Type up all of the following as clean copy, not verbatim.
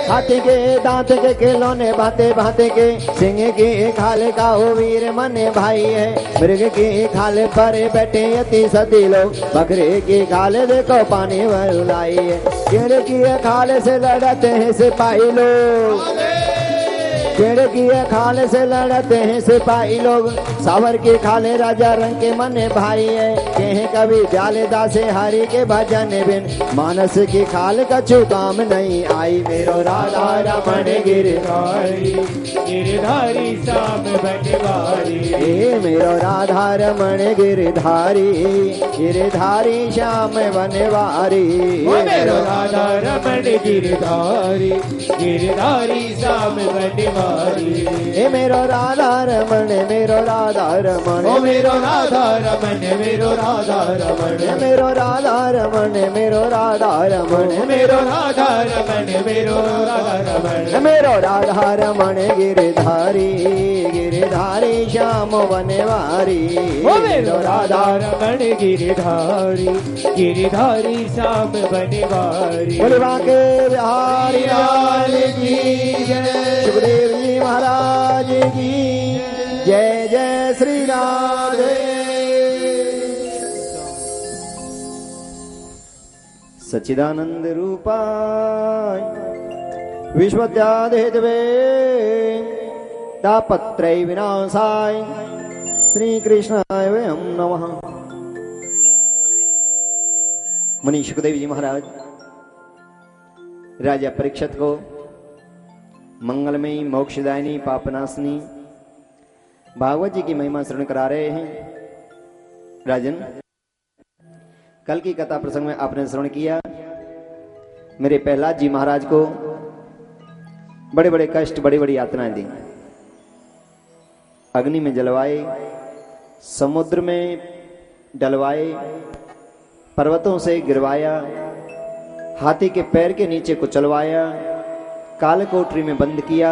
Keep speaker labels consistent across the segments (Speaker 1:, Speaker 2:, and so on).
Speaker 1: हाथी के दांत के खिलौने भांते भांते के, सिंह की खाल का हो वीर मने भाई है, मृग की खाल पर बैठे अति सती लोग, बकरे की खाल देखो पानी भर लाई है, कीड़ की खाल से लड़ते हैं सिपाही लोग, पेड़ की खाल से लड़ते हैं सिपाही लोग, सावर की खाले राजा रंग के मने भाई है, कहे कभी जाले दासे हरि के भजन बिन, मानस की खाल कछु काम नहीं आई, मेरो राधा रमण गिरधारी
Speaker 2: गिरधारी श्याम बनवारी,
Speaker 1: ए मेरो राधा रमण गिरधारी गिरधारी श्याम बनवारी,
Speaker 2: मेरो राधा रमण गिरधारी गिरधारी श्याम बनवारी,
Speaker 1: ए मेरो राधा रमण मेरो राधा रमण,
Speaker 2: ओ मेरो राधा रमण मेरो राधा रमण,
Speaker 1: मेरो राधा रमण मेरो राधा रमण,
Speaker 2: मेरो राधा रमण मेरो राधा रमण,
Speaker 1: मेरो राधा रमण गिरधारी गिरधारी श्याम बनवारी,
Speaker 2: ओ मेरो राधा रमण गिरधारी गिरधारी श्याम बनवारी,
Speaker 1: बोलवा के बिहारी लाल की जय, सुखदेव जी महाराज की जय, जय श्री राधे। सच्चिदानंद रूपाय विश्वत्यादिहेतवे तापत्रय विनाशाय श्री कृष्णाय वयं नमः। मुनि सुखदेव जी महाराज राजा परीक्षित को मंगलमयी मोक्षदायिनी पापनाशनी भागवत जी की महिमा श्रवण करा रहे हैं। राजन, कल की कथा प्रसंग में आपने श्रवण किया, मेरे प्रहलाद जी महाराज को बड़े बड़े कष्ट बड़ी बड़ी यातनाएं दी, अग्नि में जलवाए, समुद्र में डलवाए, पर्वतों से गिरवाया, हाथी के पैर के नीचे कुचलवाया, काल कोठरी में बंद किया,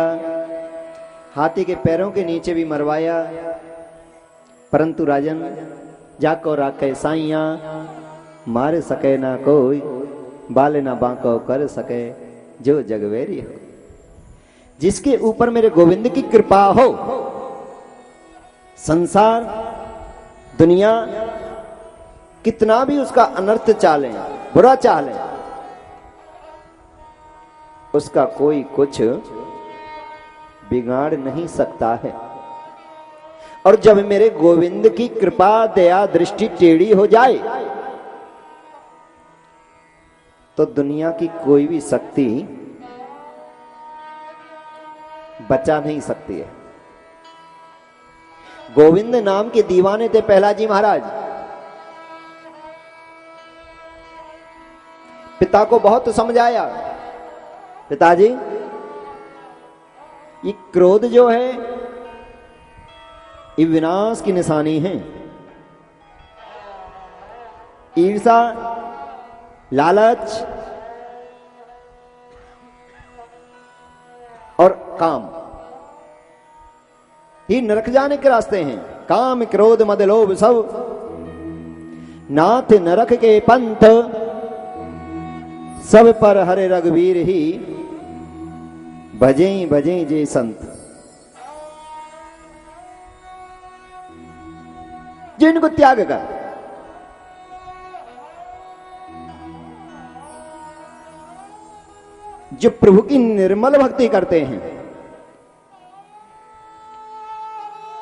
Speaker 1: हाथी के पैरों के नीचे भी मरवाया, परंतु राजन जाको राखे साइया, मार सके ना कोई, बाले ना बांको कर सके जो जगवेरी हो। जिसके ऊपर मेरे गोविंद की कृपा हो, संसार दुनिया कितना भी उसका अनर्थ चाले, बुरा चाले, उसका कोई कुछ बिगाड़ नहीं सकता है। और जब मेरे गोविंद की कृपा दया दृष्टि टेढ़ी हो जाए तो दुनिया की कोई भी शक्ति बचा नहीं सकती है। गोविंद नाम के दीवाने थे प्रहलाद जी महाराज, पिता को बहुत समझाया, पिताजी ये क्रोध जो है ये विनाश की निशानी है, ईर्षा लालच और काम ही नरक जाने के रास्ते हैं। काम क्रोध मद लोभ सब नाथ नरक के पंथ, सब पर हरे रघुवीर ही भजे भजे जे संत। जिनको त्याग कर जो प्रभु की निर्मल भक्ति करते हैं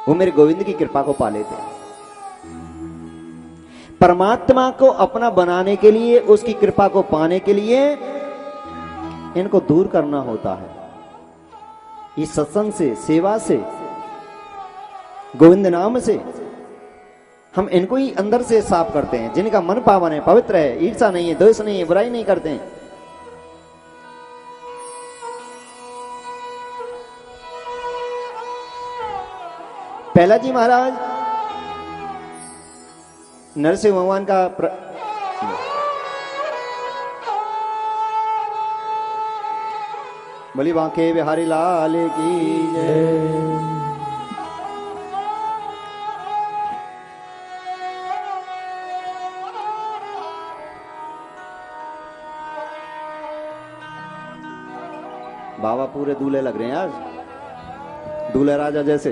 Speaker 1: वो मेरे गोविंद की कृपा को पा लेते हैं। परमात्मा को अपना बनाने के लिए, उसकी कृपा को पाने के लिए इनको दूर करना होता है। इस सत्संग से, सेवा से, गोविंद नाम से हम इनको ही अंदर से साफ करते हैं। जिनका मन पावन है, पवित्र है, ईर्षा नहीं है, द्वेष नहीं है, बुराई नहीं करते हैं, प्रहलाद जी महाराज नरसिंह भगवान का बोली बांके बिहारी लाल की जय। बाबा पूरे दूल्हे लग रहे हैं आज, दूल्हे राजा जैसे।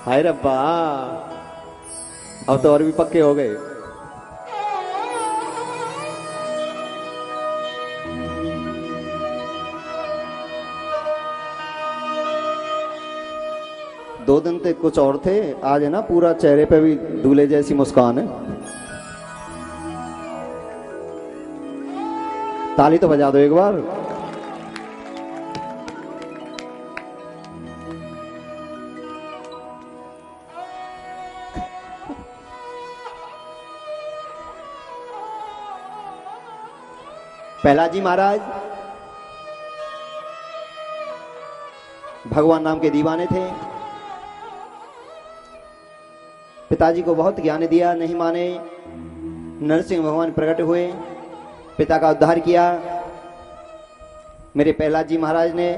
Speaker 1: हाय रब्बा, अब तो और भी पक्के हो गए। दो दिन तक कुछ और थे, आज है ना पूरा चेहरे पे भी दूल्हे जैसी मुस्कान है। ताली तो बजा दो एक बार। प्रहलाद जी महाराज भगवान नाम के दीवाने थे। पिताजी को बहुत ज्ञान दिया, नहीं माने। नरसिंह भगवान प्रकट हुए, पिता का उद्धार किया। मेरे प्रहलाद जी महाराज ने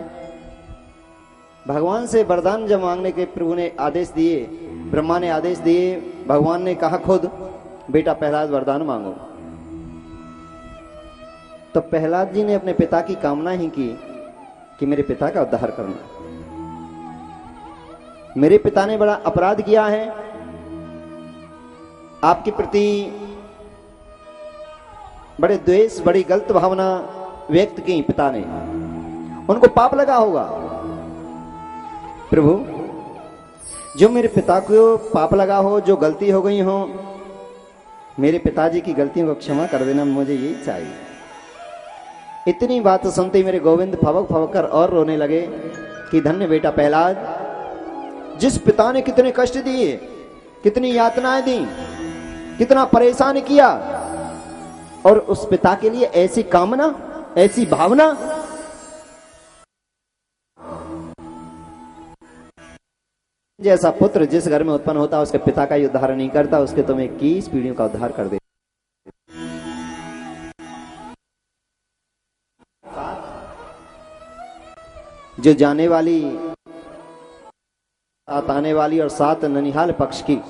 Speaker 1: भगवान से वरदान जब मांगने के प्रभु ने आदेश दिए, ब्रह्मा ने आदेश दिए, भगवान ने कहा खुद, बेटा प्रहलाद वरदान मांगो। तो प्रहलाद जी ने अपने पिता की कामना ही की कि मेरे पिता का उद्धार करना। मेरे पिता ने बड़ा अपराध किया है, आपके प्रति बड़े द्वेष, बड़ी गलत भावना व्यक्त की पिता ने, उनको पाप लगा होगा। प्रभु, जो मेरे पिता को पाप लगा हो, जो गलती हो गई हो, मेरे पिताजी की गलतियों को क्षमा कर देना, मुझे यही चाहिए। इतनी बात सुनते मेरे गोविंद फवक फवक कर और रोने लगे कि धन्य बेटा प्रहलाद, जिस पिता ने कितने कष्ट दिए, कितनी यातनाएं दी, कितना परेशान किया, और उस पिता के लिए ऐसी कामना, ऐसी भावना। जैसा पुत्र जिस घर में उत्पन्न होता उसके पिता का ही उद्धार नहीं करता, उसके तुम 21 पीढ़ियों का उद्धार कर दे। जो जाने वाली, आने वाली और 7 ननिहाल पक्ष की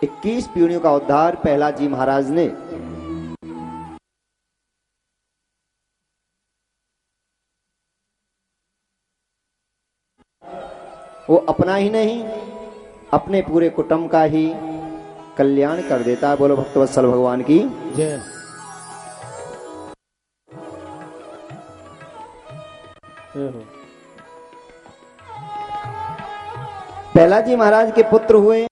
Speaker 1: 21 पीढ़ियों का उद्धार प्रहलाद जी महाराज ने वो अपना ही नहीं, अपने पूरे कुटुंब का ही कल्याण कर देता है। बोलो भक्तवत्सल भगवान की जय। प्रहलाद जी महाराज के पुत्र हुए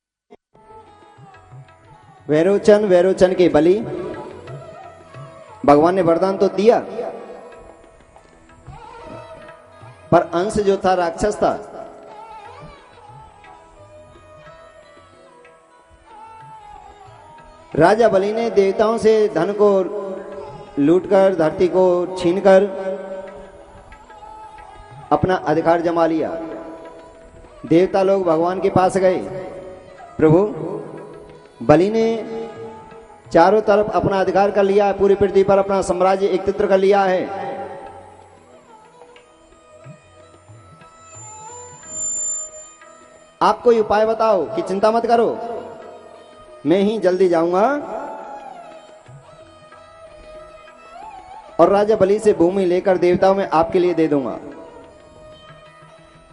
Speaker 1: वैरोचन, वैरोचन के बलि। भगवान ने वरदान तो दिया, पर अंश जो था राक्षस था। राजा बलि ने देवताओं से धन को लूटकर, धरती को छीनकर अपना अधिकार जमा लिया। देवता लोग भगवान के पास गए, प्रभु, बलि ने चारों तरफ अपना अधिकार कर लिया है, पूरी पृथ्वी पर अपना साम्राज्य एकत्र कर लिया है। आप कोई उपाय बताओ कि चिंता मत करो, मैं ही जल्दी जाऊंगा और राजा बलि से भूमि लेकर देवताओं में आपके लिए दे दूंगा।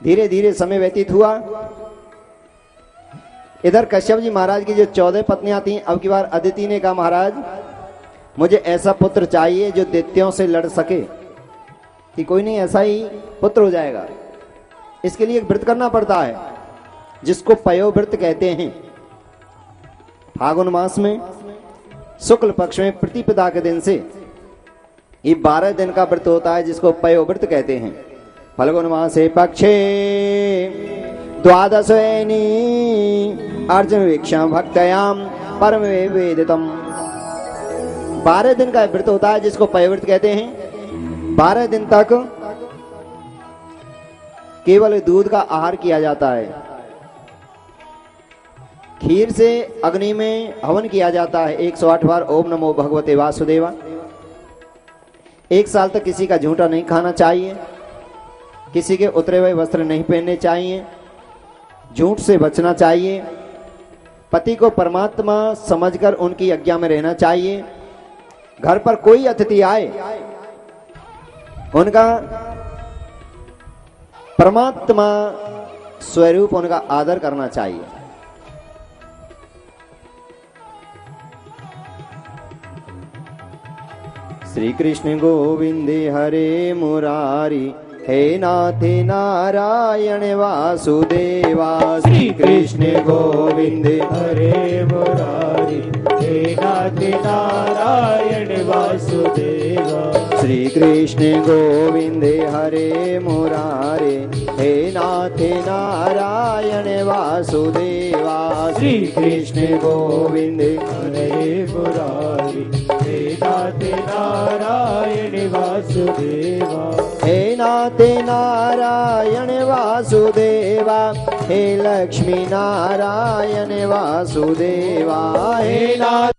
Speaker 1: धीरे धीरे समय व्यतीत हुआ। इधर कश्यप जी महाराज की जो 14 पत्नियां थीं, अब की बार अदिति ने कहा, महाराज मुझे ऐसा पुत्र चाहिए जो दैत्यों से लड़ सके। कि कोई नहीं, ऐसा ही पुत्र हो जाएगा। इसके लिए एक व्रत करना पड़ता है जिसको पयोव्रत कहते हैं। फागुन मास में शुक्ल पक्ष में प्रतिपदा के दिन से ये 12 दिन का व्रत होता है जिसको पयोव्रत कहते हैं। फल्गुन मासे पक्षे द्वादशवेनी अर्जुन वीक्षा भक्तयाम परम वेदितम। 12 दिन का व्रत होता है जिसको पयोव्रत कहते हैं। 12 दिन तक केवल दूध का आहार किया जाता है। खीर से अग्नि में हवन किया जाता है 108 बार ओम नमो भगवते वासुदेवा। 1 साल तक किसी का झूठा नहीं खाना चाहिए, किसी के उतरे हुए वस्त्र नहीं पहनने चाहिए, झूठ से बचना चाहिए, पति को परमात्मा समझकर उनकी आज्ञा में रहना चाहिए, घर पर कोई अतिथि आए, उनका परमात्मा स्वरूप उनका आदर करना चाहिए। श्री कृष्ण गोविंद हरे मुरारी, हे नाथ नारायण वासुदेवा।
Speaker 2: श्री कृष्ण गोविंद हरे मुरारी, हे नाथ नारायण वासुदेवा।
Speaker 1: श्री कृष्ण गोविंद हरे मुरारे, हे नाथ नारायण वासुदेवा।
Speaker 2: श्री कृष्ण गोविंद हरे मुरारी, हे नाथ नारायण वासुदेवा।
Speaker 1: हे नाथ नारायण वासुदेवा, हे लक्ष्मी नारायण वासुदेवा।
Speaker 2: हे नाथ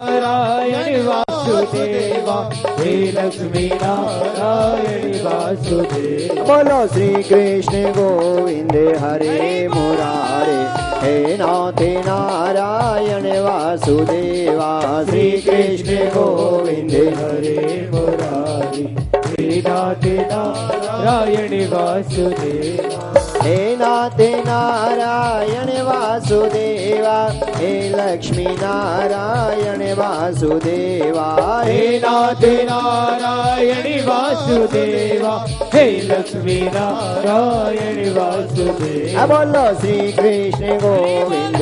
Speaker 2: नारायण वासुदेवा, हे लक्ष्मी नारायण वासुदेवा।
Speaker 1: बोलो श्री कृष्ण गोविंद हरे मुरारे, हे नाथ नारायण वासुदेवा। श्री कृष्ण गोविंद
Speaker 2: हरे मुरारी, हे नाथ नारायण वासुदेवा।
Speaker 1: हे नाथ नारायण वासुदेवा, हे लक्ष्मी नारायण वासुदेवा।
Speaker 2: हे नाथ नारायण वासुदेवा, हे लक्ष्मी नारायण वासुदेवा।
Speaker 1: बोलो श्री कृष्ण गोविंद